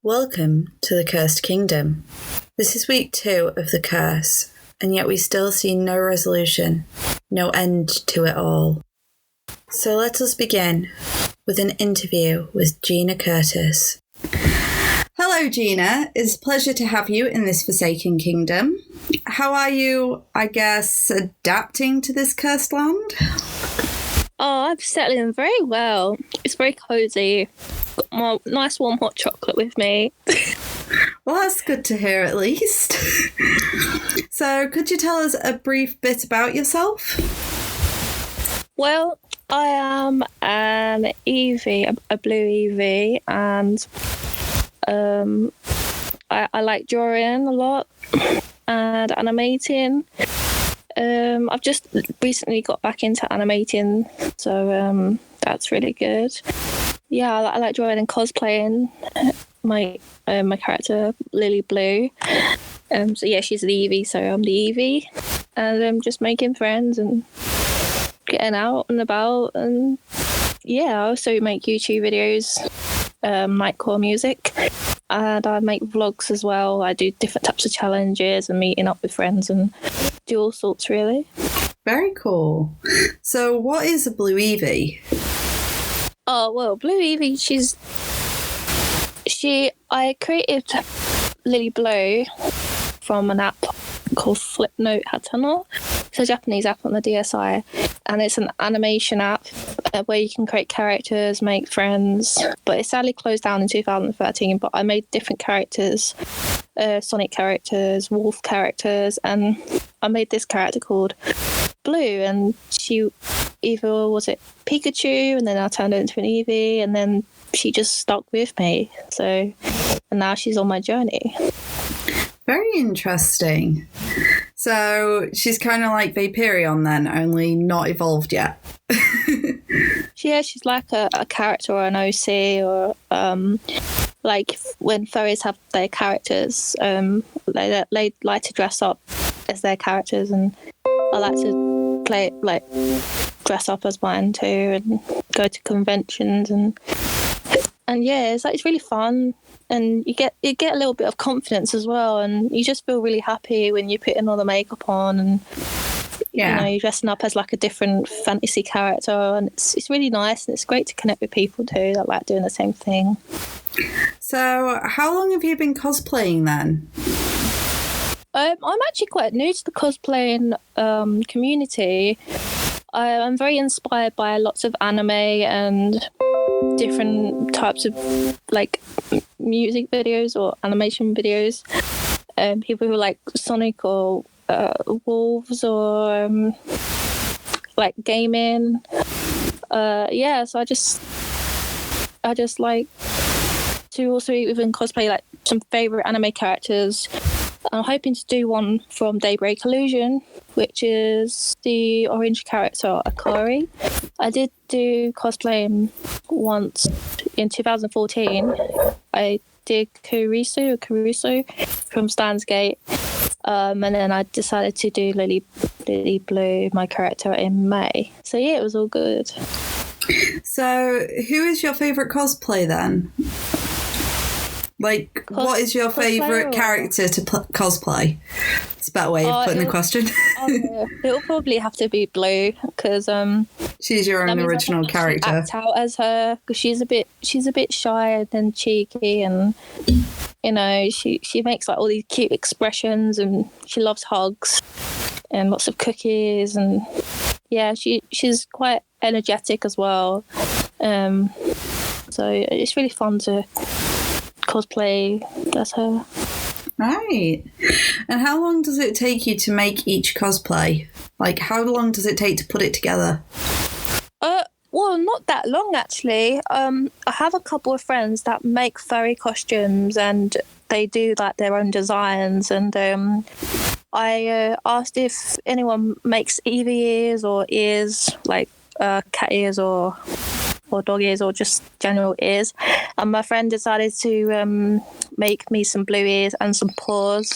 Welcome to the Cursed Kingdom. This is week 2 of the curse, and yet we still see no resolution, no end to it all. So let us begin with an interview with Gina Curtis. Hello, Gina. It's a pleasure to have you in this Forsaken Kingdom. How are you, adapting to this cursed land? Oh, I'm settling very well. It's very cosy. Got my nice warm hot chocolate with me. Well, that's good to hear at least. So, could you tell us a brief bit about yourself? Well, I am an Eevee, a blue Eevee, and I like drawing a lot and animating. I've just recently got back into animating, so that's really good. Yeah, I like drawing and cosplaying. My character Lily Blue. So yeah, she's the Eevee, so I'm the Eevee, and I'm just making friends and getting out and about. And yeah, I also make YouTube videos, Nightcore music, and I make vlogs as well. I do different types of challenges and meeting up with friends and do all sorts, really. Very cool. So what is a blue Eevee? Oh, well, blue Eevee, I created Lily Blue from an app called Flipnote Hatano. It's a Japanese app on the DSi, and it's an animation app where you can create characters, make friends, but it sadly closed down in 2013, but I made different characters, Sonic characters, Wolf characters, and I made this character called Blue, and she either was it Pikachu, and then I turned her into an Eevee, and then she just stuck with me. So, and now she's on my journey. Very interesting. So she's kind of like Vaporeon then, only not evolved yet. Yeah, she's like a character or an OC, or like when furries have their characters, they like to dress up as their characters, and I like to dress up as mine too, and go to conventions, and yeah, it's really fun, and you get a little bit of confidence as well, and you just feel really happy when you're putting all the makeup on, and you're dressing up as like a different fantasy character, and it's really nice, and it's great to connect with people too that like doing the same thing. So how long have you been cosplaying then? I'm actually quite new to the cosplaying community. I'm very inspired by lots of anime and different types of like music videos or animation videos. People who like Sonic or Wolves or like gaming. So I just like to also even cosplay like some favorite anime characters. I'm hoping to do one from Daybreak Illusion, which is the orange character Akari. I did do cosplaying once in 2014. I did Caruso from Stan's Gate, and then I decided to do Lily Blue, my character, in May. So yeah, it was all good. So who is your favourite cosplay then? Like, what is your favourite character to cosplay? It's a better way of putting the question. It'll probably have to be Blue, because she's your own original character. Act out as her, because she's a bit shy and cheeky, and she makes like all these cute expressions, and she loves hugs and lots of cookies, and yeah, she's quite energetic as well. So it's really fun to cosplay as her. Right. And how long does it take you to make each cosplay? Like, how long does it take to put it together? Well, not that long actually. I have a couple of friends that make furry costumes, and they do like their own designs, and I asked if anyone makes Eevee ears or ears, like cat ears or dog ears, or just general ears, and my friend decided to make me some blue ears and some paws,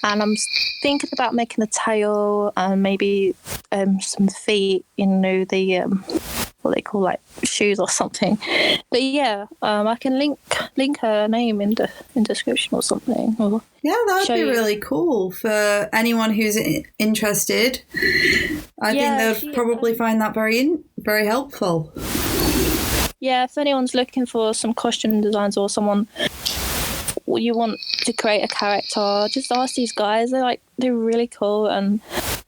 and I'm thinking about making a tail and maybe some feet, what they call like shoes or something. But yeah, I can link her name in the description or something. Or yeah, that would be really cool for anyone who's interested. I think they'll probably find that very helpful. Yeah, if anyone's looking for some costume designs or someone you want to create a character, just ask these guys. They're really cool. And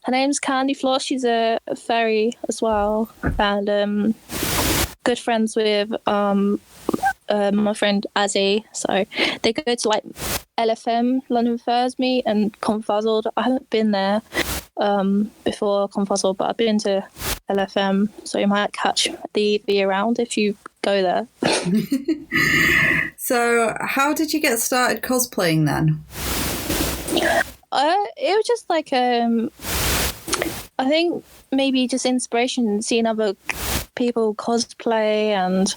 her name's Candy Floss. She's a fairy as well, and good friends with my friend Azzy. So they go to like LFM, London Fairs Meet, and Confuzzled. I haven't been there before Confuzzled, but I've been to LFM, so you might catch the EV around if you go there. So how did you get started cosplaying then? It was just like I think maybe just inspiration, seeing other people cosplay, and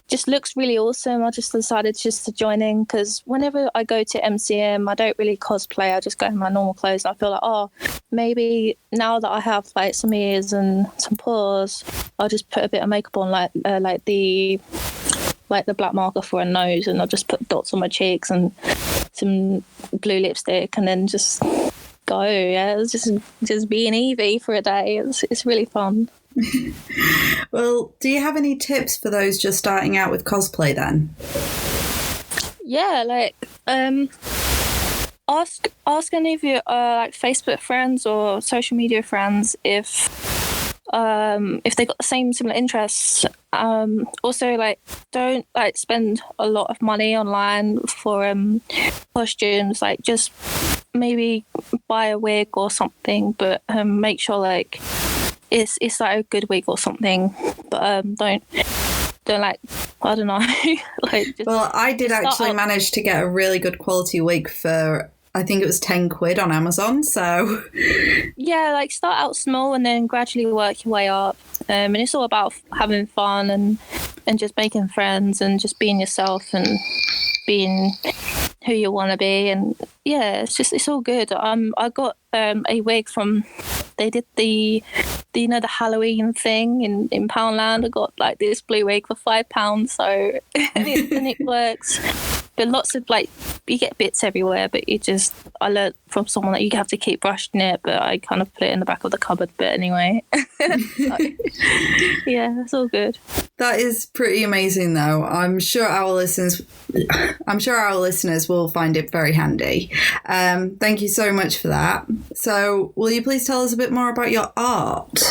just looks really awesome. I just decided just to join in, because whenever I go to MCM, I don't really cosplay. I just go in my normal clothes, and I feel like, oh, maybe now that I have like some ears and some paws, I'll just put a bit of makeup on, like the black marker for a nose, and I'll just put dots on my cheeks and some blue lipstick, and then just go. Yeah, it's just be an Evie for a day. It's really fun. Well, do you have any tips for those just starting out with cosplay then? Yeah, like ask any of your like Facebook friends or social media friends if they got the similar interests. Also, like, don't like spend a lot of money online for costumes. Like, just maybe buy a wig or something, but make sure like it's like a good wig or something. But don't like, I don't know. Like, well, I did actually manage to get a really good quality wig for, I think it was 10 quid on Amazon, so... Yeah, like, start out small and then gradually work your way up. And it's all about having fun and just making friends and just being yourself and being who you want to be. And yeah, it's all good. I got a wig from... They did the Halloween thing in Poundland. I got like this blue wig for £5, so and it works. But lots of like, you get bits everywhere, but I learned from someone that you have to keep brushing it, but I kind of put it in the back of the cupboard bit anyway. So, yeah, it's all good. That is pretty amazing though. I'm sure our listeners will find it very handy. Thank you so much for that. So will you please tell us a bit more about your art?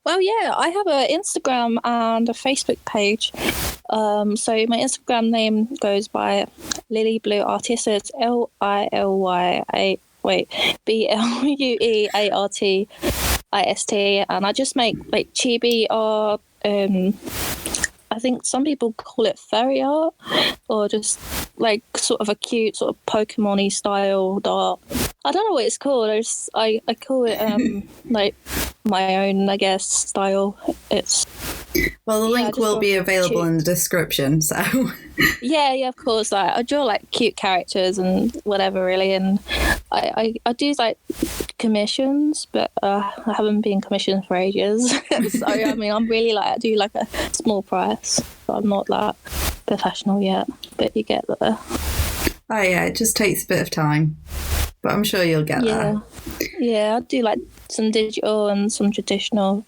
Well, yeah, I have an Instagram and a Facebook page. So my Instagram name goes by Lily Blue Artist. So it's BLUEARTIST, and I just make like chibi art. I think some people call it fairy art, or just like sort of a cute sort of Pokemon-y style art. I don't know what it's called. I call it like my own, I guess, style. It's... Well, the link will be available in the description, so... Yeah, of course. Like, I draw like cute characters and whatever, really, and I do like commissions, but I haven't been commissioned for ages. So I mean, I'm really like, I do like a small price, but I'm not like professional yet. But you get there. Oh yeah, it just takes a bit of time, but I'm sure you'll get there. Yeah, I do like some digital and some traditional.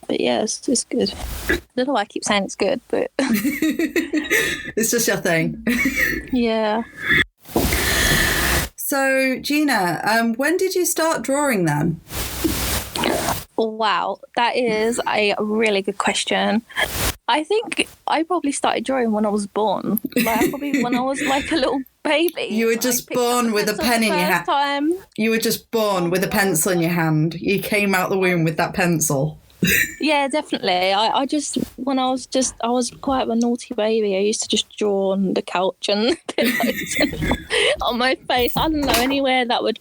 But yeah, it's good. I don't know why I keep saying it's good, but... It's just your thing. Yeah. So, Gina, when did you start drawing then? Wow, that is a really good question. I think I probably started drawing when I was born. Like, probably when I was like a little baby. You were just born with a pen in your hand. You were just born with a pencil in your hand. You came out the womb with that pencil. Yeah, definitely. I was quite a naughty baby. I used to just draw on the couch and pillows and on my face. I don't know, anywhere that would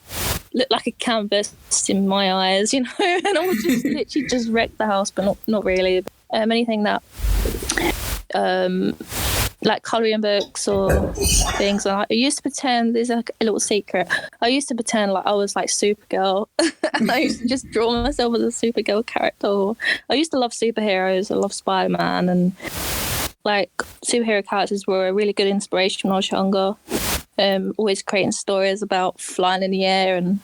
look like a canvas in my eyes, you know. And I would just literally just wreck the house, but not really. Anything that like colouring books or things. And I used to pretend, there's like a little secret, I used to pretend like I was like Supergirl. And I used to just draw myself as a Supergirl character. I used to love superheroes. I love Spider-Man, and like superhero characters were a really good inspiration when I was younger. Always creating stories about flying in the air and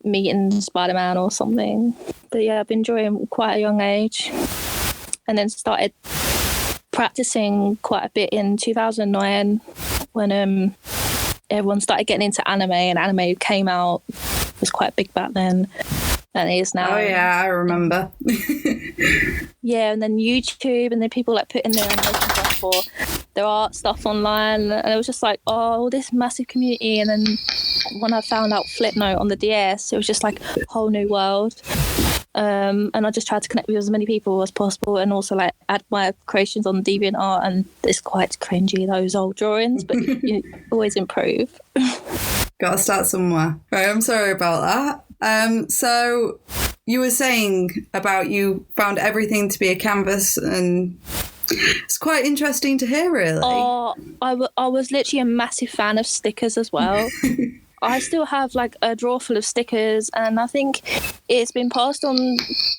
meeting Spider-Man or something. But yeah, I've been drawing quite a young age, and then started practicing quite a bit in 2009 when everyone started getting into anime, and anime came out. It was quite big back then, and it is now. Oh yeah, I remember. Yeah, and then YouTube, and then people like putting their animation stuff or their art stuff online, and it was just like, oh, this massive community. And then when I found out Flipnote on the DS, it was just like a whole new world. And I just tried to connect with as many people as possible, and also like add my creations on DeviantArt. And it's quite cringy, those old drawings, but you always improve. Gotta start somewhere. Right, I'm sorry about that. So you were saying about you found everything to be a canvas, and it's quite interesting to hear, really. Oh, I was literally a massive fan of stickers as well. I still have like a drawer full of stickers, and I think it's been passed on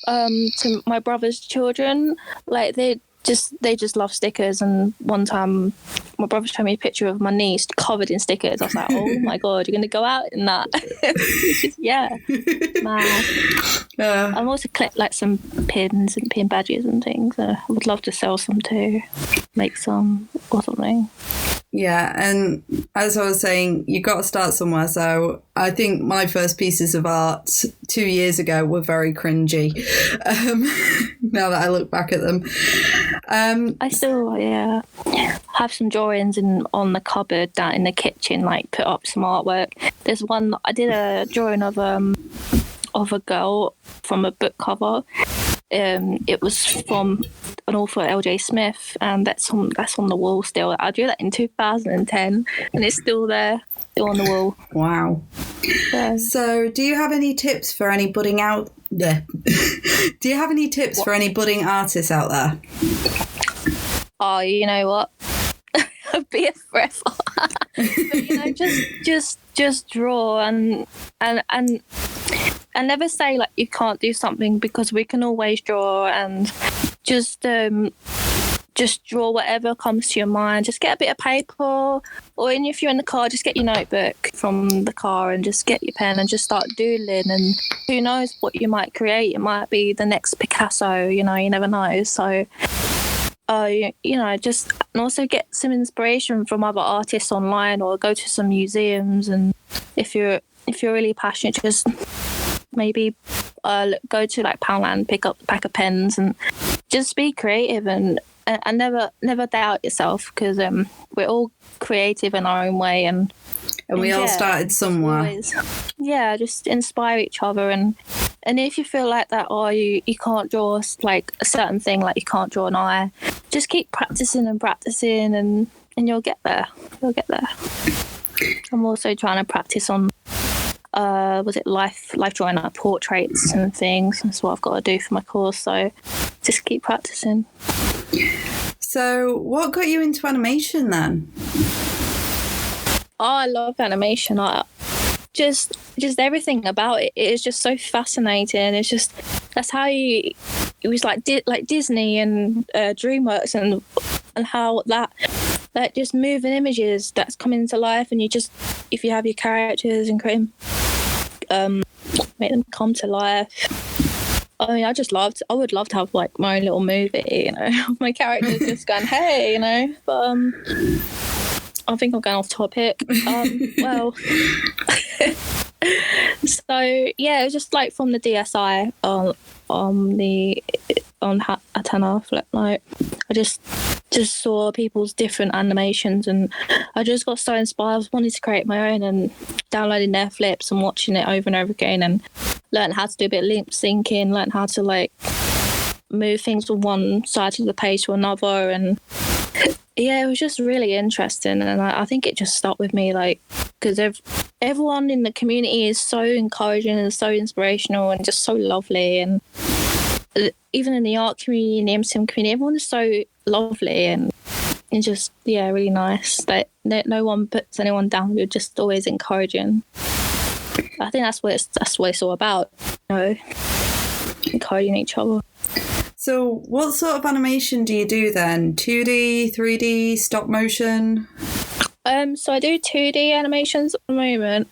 to my brother's children. Like they just love stickers. And one time my brother showed me a picture of my niece covered in stickers. I was like, oh my god, you're gonna go out in that? Yeah, man. I'm also collect like some pins and pin badges and things. I would love to sell some too, make some or something. Yeah, and as I was saying, you got to start somewhere. So I think my first pieces of art 2 years ago were very cringy. Now that I look back at them, I still have some drawings on the cupboard down in the kitchen. Like put up some artwork. There's one I did a drawing of a girl from a book cover. It was from an author, L.J. Smith, and that's on the wall still. I drew that in 2010, and it's still there, still on the wall. Wow. So, do you have any tips for any budding out there? Do you have any tips for any budding artists out there? Oh, you know what? Be a forever. But, just draw and never say like you can't do something, because we can always draw, and just draw whatever comes to your mind. Just get a bit of paper, or if you're in the car, just get your notebook from the car and just get your pen and just start doodling, and who knows what you might create. It might be the next Picasso, you never know. So just and also get some inspiration from other artists online, or go to some museums. And if you're really passionate, just maybe go to like Poundland, pick up a pack of pens, and just be creative, and never doubt yourself, because we're all creative in our own way, and we all started somewhere. Always, just inspire each other, and if you feel like that, or you can't draw like a certain thing, like you can't draw an eye, just keep practicing, and you'll get there. I'm also trying to practice on life drawing, like portraits and things. That's what I've got to do for my course, so just keep practicing. So what got you into animation then? Oh, I love animation. Just everything about it. It is just so fascinating. It's just, that's how it was like Disney and DreamWorks, and how that just moving images that's coming to life, and if you have your characters and create make them come to life. I mean, I would love to have like my own little movie, my characters just going, hey, but I think I'm going off topic. Well, so yeah, it was just like from the DSI on Atana Flipnote. I just saw people's different animations, and I just got so inspired. I was wanting to create my own, and downloading their flips and watching it over and over again, and learn how to do a bit of lip syncing, learn how to like move things from one side of the page to another, and yeah, it was just really interesting. And I think it just stuck with me, like, because everyone in the community is so encouraging and so inspirational and just so lovely, and even in the art community, in the MSIM community, everyone is so lovely, and it's just, yeah, really nice. That no one puts anyone down. You're just always encouraging. I think that's what it's all about, you know, encouraging each other. So what sort of animation do you do then? 2D, 3D, stop motion? So I do 2D animations at the moment.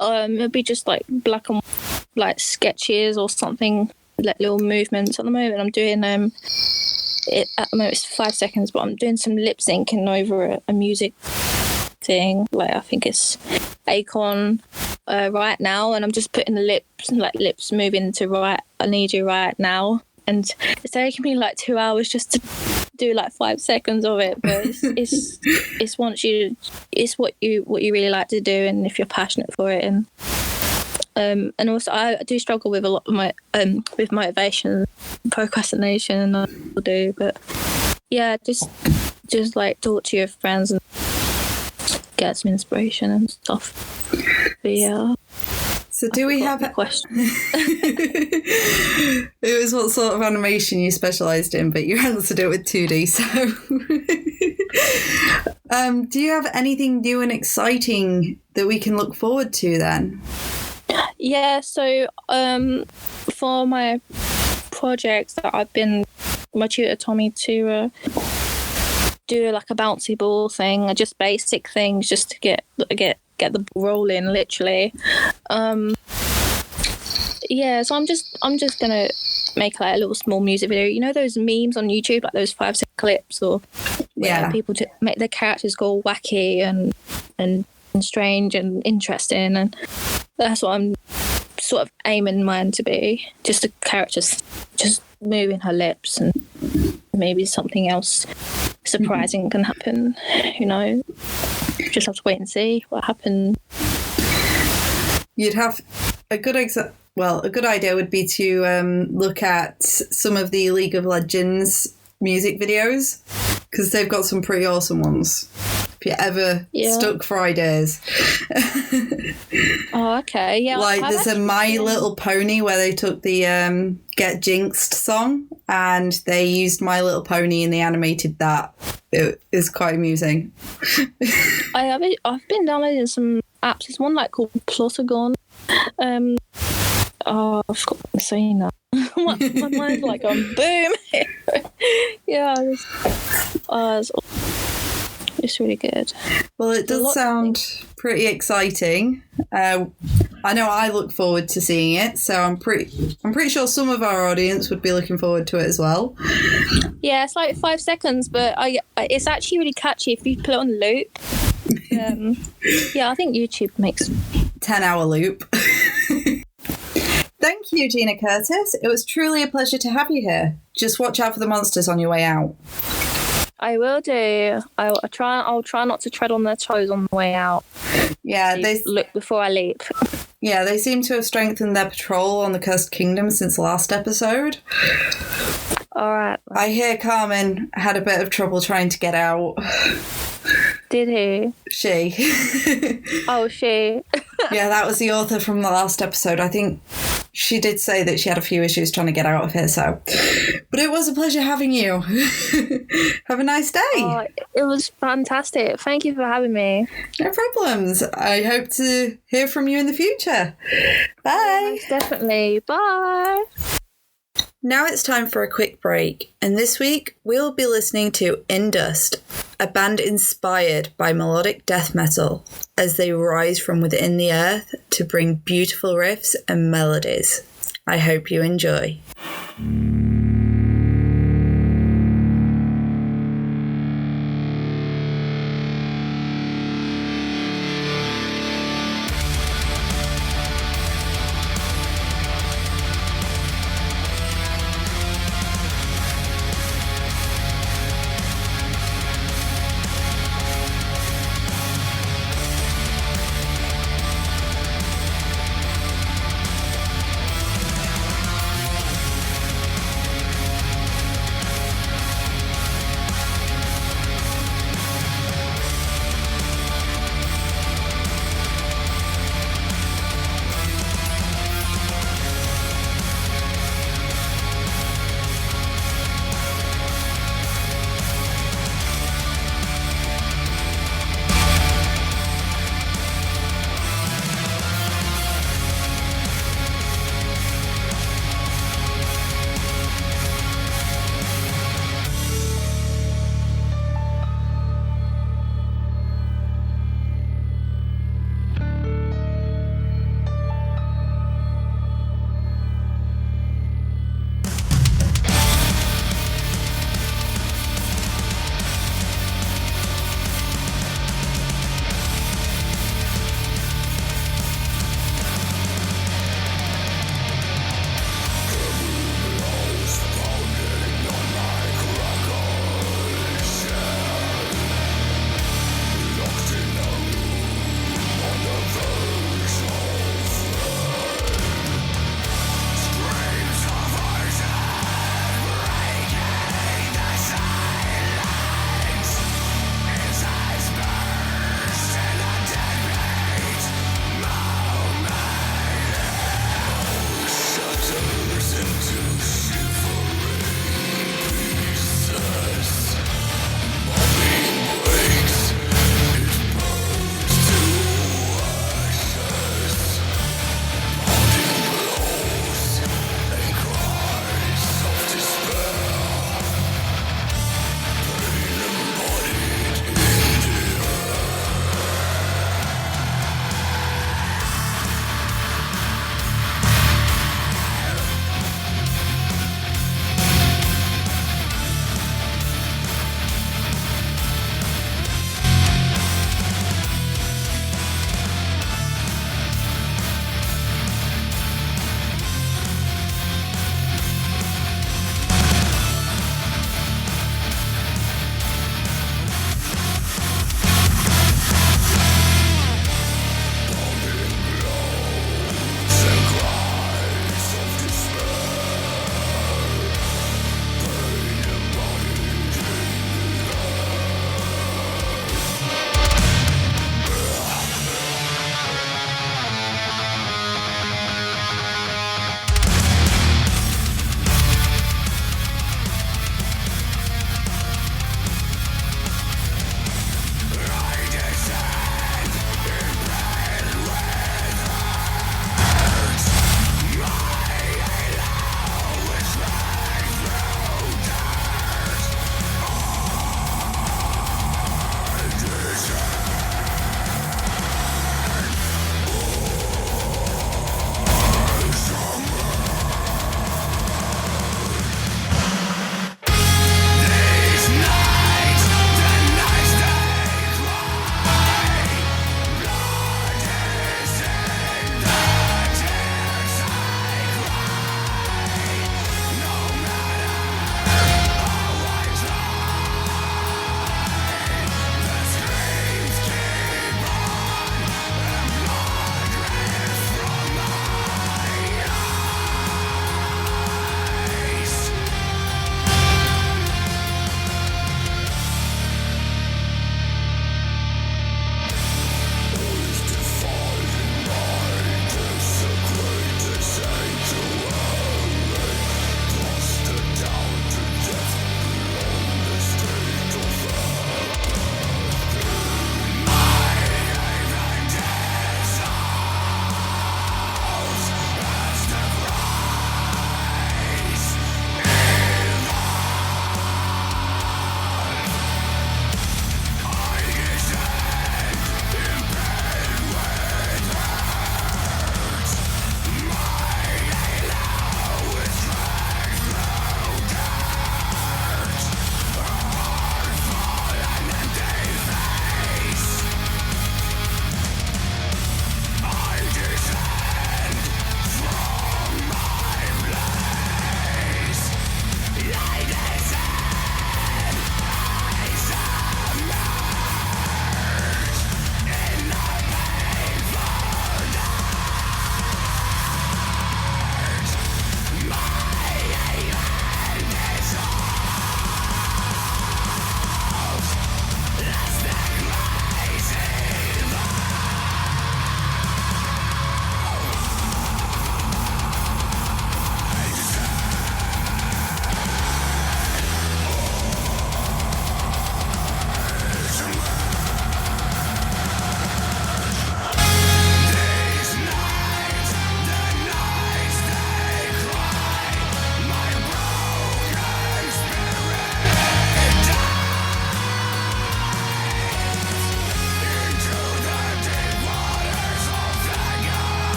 It'll be just like black and white, like sketches or something, like little movements. At the moment I'm doing it at the moment it's 5 seconds, but I'm doing some lip syncing over a music thing. Like I think it's Akon right now, and I'm just putting the lips moving to right. I need you right now. And it's taking me like 2 hours just to do like 5 seconds of it, but it's what you really like to do, and if you're passionate for it, and also I do struggle with a lot of my with motivation, procrastination, and I do, but yeah, just like talk to your friends and get some inspiration and stuff. But yeah. So do we have a question? It was what sort of animation you specialised in, but you answered it with 2D. So, do you have anything new and exciting that we can look forward to then? Yeah. So, for my projects that my tutor told me to do like a bouncy ball thing, just basic things, just to get the ball rolling, literally. Yeah, so I'm just gonna make like a little small music video. You know those memes on YouTube, like those 5-second clips, or where people to make their characters go wacky and strange and interesting, and that's what I'm sort of aiming mine to be. Just a character just moving her lips, and maybe something else surprising can happen. You know, just have to wait and see what happens. You'd have a good idea would be to look at some of the League of Legends music videos, because they've got some pretty awesome ones. If you're ever stuck for ideas. Oh, okay. Yeah. Like there's a My Little Pony where they took the Get Jinxed song and they used My Little Pony and they animated that. It is quite amusing. I've been downloading some apps. There's one like called Plotagon. I forgot what I'm saying now. my mind's like on boom. Yeah. It's really good. Well, it does sound pretty exciting. I know I look forward to seeing it, so I'm pretty sure some of our audience would be looking forward to it as well. Yeah, it's like 5 seconds, but it's actually really catchy if you put it on loop. Yeah, I think YouTube makes 10-hour loop. Thank you, Gina Curtis. It was truly a pleasure to have you here. Just watch out for the monsters on your way out. I will do. I'll try not to tread on their toes on the way out. Yeah, they look before I leap. Yeah, they seem to have strengthened their patrol on the Cursed Kingdom since the last episode. All right. I hear Carmen had a bit of trouble trying to get out. Did he? She. Oh, she. Yeah, that was the author from the last episode. I think she did say that she had a few issues trying to get out of here, so. But it was a pleasure having you. Have a nice day. Oh, it was fantastic. Thank you for having me. No problems. I hope to hear from you in the future. Bye. Yes, definitely. Bye. Now it's time for a quick break, and this week we'll be listening to In Dust, a band inspired by melodic death metal as they rise from within the earth to bring beautiful riffs and melodies. I hope you enjoy.